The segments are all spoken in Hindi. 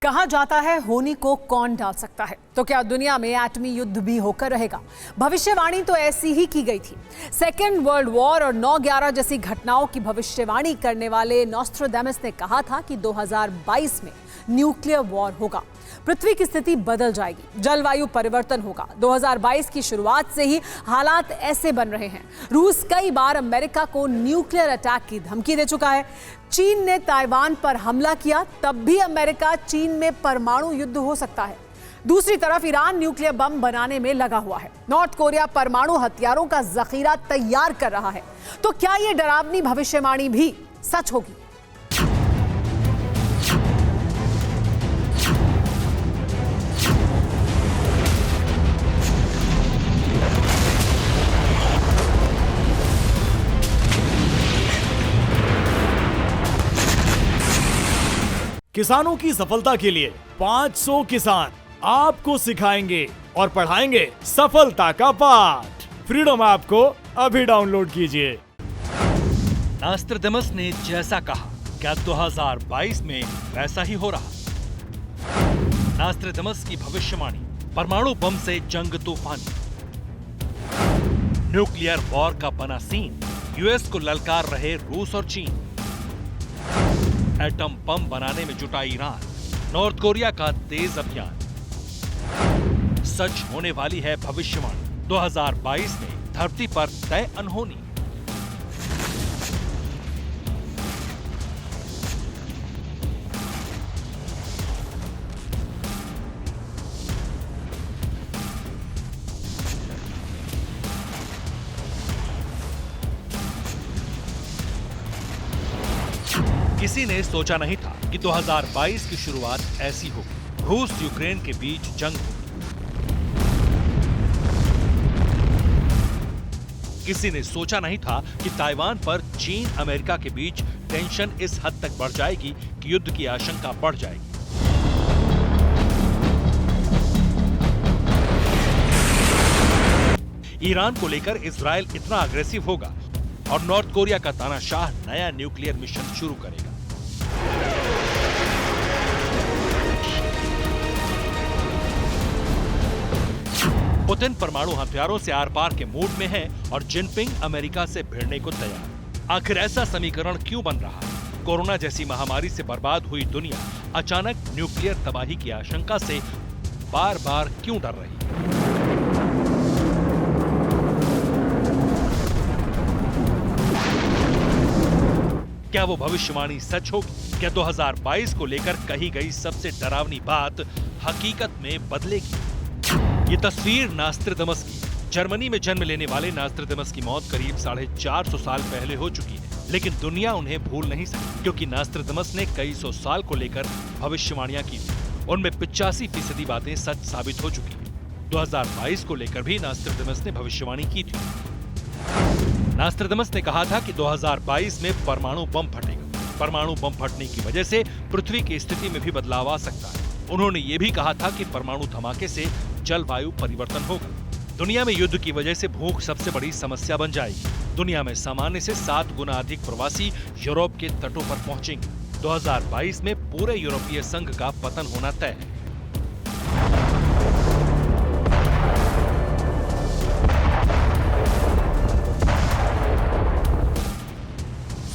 कहा जाता है होनी को कौन डाल सकता है, तो क्या दुनिया में एटमी युद्ध भी होकर रहेगा? भविष्यवाणी तो ऐसी ही की गई थी। सेकेंड वर्ल्ड वॉर और 9/11 जैसी घटनाओं की भविष्यवाणी करने वाले नॉस्ट्राडामस ने कहा था कि 2022 में न्यूक्लियर वॉर होगा, पृथ्वी की स्थिति बदल जाएगी, जलवायु परिवर्तन होगा। 2022 की शुरुआत से ही हालात ऐसे बन रहे हैं। रूस कई बार अमेरिका को न्यूक्लियर अटैक की धमकी दे चुका है। चीन ने ताइवान पर हमला किया, तब भी अमेरिका चीन में परमाणु युद्ध हो सकता है। दूसरी तरफ ईरान न्यूक्लियर बम बनाने में लगा हुआ है। नॉर्थ कोरिया परमाणु हथियारों का जखीरा तैयार कर रहा है। तो क्या यह डरावनी भविष्यवाणी भी सच होगी? किसानों की सफलता के लिए 500 किसान आपको सिखाएंगे और पढ़ाएंगे सफलता का पाठ। फ्रीडम ऐप को अभी डाउनलोड कीजिए। नॉस्ट्राडामस ने जैसा कहा, क्या 2022 में वैसा ही हो रहा? नॉस्ट्राडामस की भविष्यवाणी, परमाणु बम से जंग तूफानी, न्यूक्लियर वॉर का बना सीन, यूएस को ललकार रहे रूस और चीन, एटम बम बनाने में जुटा ईरान, नॉर्थ कोरिया का तेज अभियान। सच होने वाली है भविष्यवाणी, 2022 में धरती पर तय अनहोनी। किसी ने सोचा नहीं था कि 2022 की शुरुआत ऐसी होगी। रूस यूक्रेन के बीच जंग होगी। किसी ने सोचा नहीं था कि ताइवान पर चीन अमेरिका के बीच टेंशन इस हद तक बढ़ जाएगी कि युद्ध की आशंका बढ़ जाएगी। ईरान को लेकर इजराइल इतना अग्रेसिव होगा और नॉर्थ कोरिया का तानाशाह नया न्यूक्लियर मिशन शुरू करेगा। पुतिन परमाणु हथियारों से आर पार के मूड में है और जिनपिंग अमेरिका से भिड़ने को तैयार। आखिर ऐसा समीकरण क्यों बन रहा है? कोरोना जैसी महामारी से बर्बाद हुई दुनिया अचानक न्यूक्लियर तबाही की आशंका से बार बार क्यों डर रही है? क्या वो भविष्यवाणी सच होगी? क्या 2022 को लेकर कही गई सबसे डरावनी बात हकीकत में बदलेगी? ये तस्वीर नॉस्ट्राडामस की। जर्मनी में जन्म लेने वाले नॉस्ट्राडामस की मौत करीब 450 साल पहले हो चुकी है, लेकिन दुनिया उन्हें भूल नहीं सकी, क्योंकि नॉस्ट्राडामस ने कई सौ साल को लेकर भविष्यवाणियां की थी। उनमें 85% बातें सच साबित हो चुकी हैं। 2022 को लेकर भी नॉस्ट्राडामस ने भविष्यवाणी की थी। नॉस्ट्राडामस ने कहा था कि 2022 में परमाणु बम फटेगा। परमाणु बम फटने की वजह से पृथ्वी की स्थिति में भी बदलाव आ सकता है। उन्होंने ये भी कहा था कि परमाणु धमाके से जलवायु परिवर्तन होगा। दुनिया में युद्ध की वजह से भूख सबसे बड़ी समस्या बन जाएगी। दुनिया में सामान्य से 7 गुना अधिक प्रवासी यूरोप के तटों पर पहुंचेंगे। 2022 में पूरे यूरोपीय संघ का पतन होना तय है।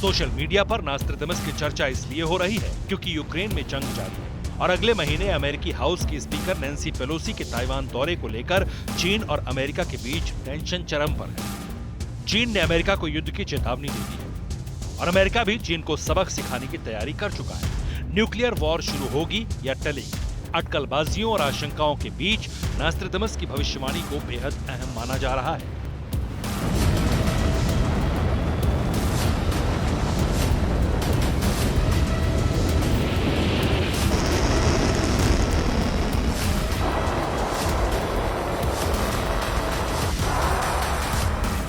सोशल मीडिया पर नॉस्ट्राडामस की चर्चा इसलिए हो रही है क्योंकि यूक्रेन में जंग जारी है और अगले महीने अमेरिकी हाउस की स्पीकर नैन्सी पेलोसी के ताइवान दौरे को लेकर चीन और अमेरिका के बीच टेंशन चरम पर है। चीन ने अमेरिका को युद्ध की चेतावनी दे दी है और अमेरिका भी चीन को सबक सिखाने की तैयारी कर चुका है। न्यूक्लियर वॉर शुरू होगी या टलेगी? अटकलबाजियों और आशंकाओं के बीच नॉस्ट्राडामस की भविष्यवाणी को बेहद अहम माना जा रहा है।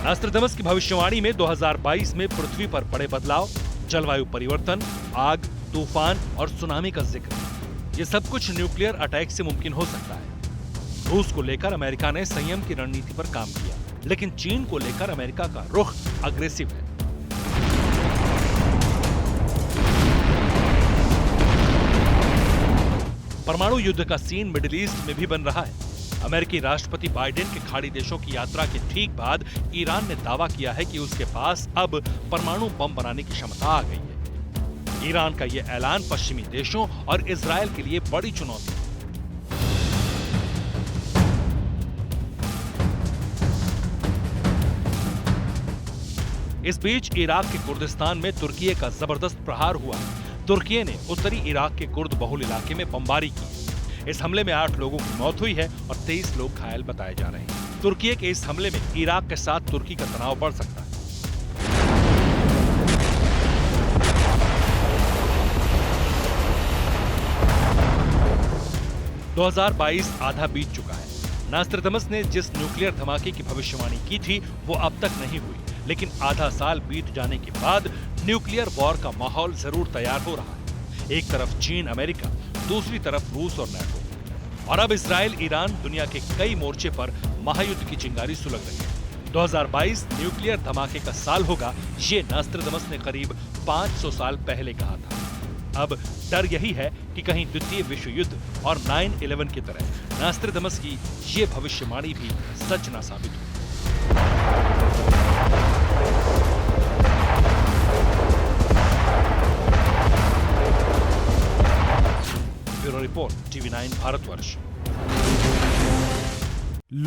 नॉस्ट्राडामस की भविष्यवाणी में 2022 में पृथ्वी पर बड़े बदलाव, जलवायु परिवर्तन, आग, तूफान और सुनामी का जिक्र। ये सब कुछ न्यूक्लियर अटैक से मुमकिन हो सकता है। रूस को लेकर अमेरिका ने संयम की रणनीति पर काम किया, लेकिन चीन को लेकर अमेरिका का रुख अग्रेसिव है। परमाणु युद्ध का सीन मिडिल ईस्ट में भी बन रहा है। अमेरिकी राष्ट्रपति बाइडेन के खाड़ी देशों की यात्रा के ठीक बाद ईरान ने दावा किया है कि उसके पास अब परमाणु बम बनाने की क्षमता आ गई है। ईरान का यह ऐलान पश्चिमी देशों और इजरायल के लिए बड़ी चुनौती है। इस बीच इराक के कुर्दिस्तान में तुर्की का जबरदस्त प्रहार हुआ। तुर्की ने उत्तरी इराक के कुर्द बहुल इलाके में बमबारी की। इस हमले में 8 लोगों की मौत हुई है और 23 लोग घायल बताए जा रहे हैं। तुर्की के इस हमले में इराक के साथ तुर्की का तनाव बढ़ सकता है। – 2022 आधा बीत चुका है। नास्ट्राडामस ने जिस न्यूक्लियर धमाके की भविष्यवाणी की थी वो अब तक नहीं हुई, लेकिन आधा साल बीत जाने के बाद न्यूक्लियर वॉर का माहौल जरूर तैयार हो रहा है। एक तरफ चीन अमेरिका, दूसरी तरफ रूस और नाटो, और अब इजराइल ईरान दुनिया के कई मोर्चे पर महायुद्ध की चिंगारी सुलग रही है। 2022 न्यूक्लियर धमाके का साल होगा, ये नास्ट्राडामस ने करीब 500 साल पहले कहा था। अब डर यही है कि कहीं द्वितीय विश्व युद्ध और 9/11 की तरह नास्ट्राडामस की ये भविष्यवाणी भी सच न साबित हो। Bureau report, TV9 Bharatvarsh.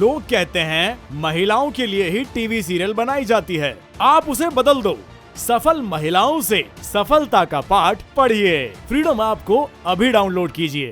लोग कहते हैं महिलाओं के लिए ही टीवी सीरियल बनाई जाती है। आप उसे बदल दो। सफल महिलाओं से सफलता का पाठ पढ़िए। फ्रीडम ऐप को अभी डाउनलोड कीजिए।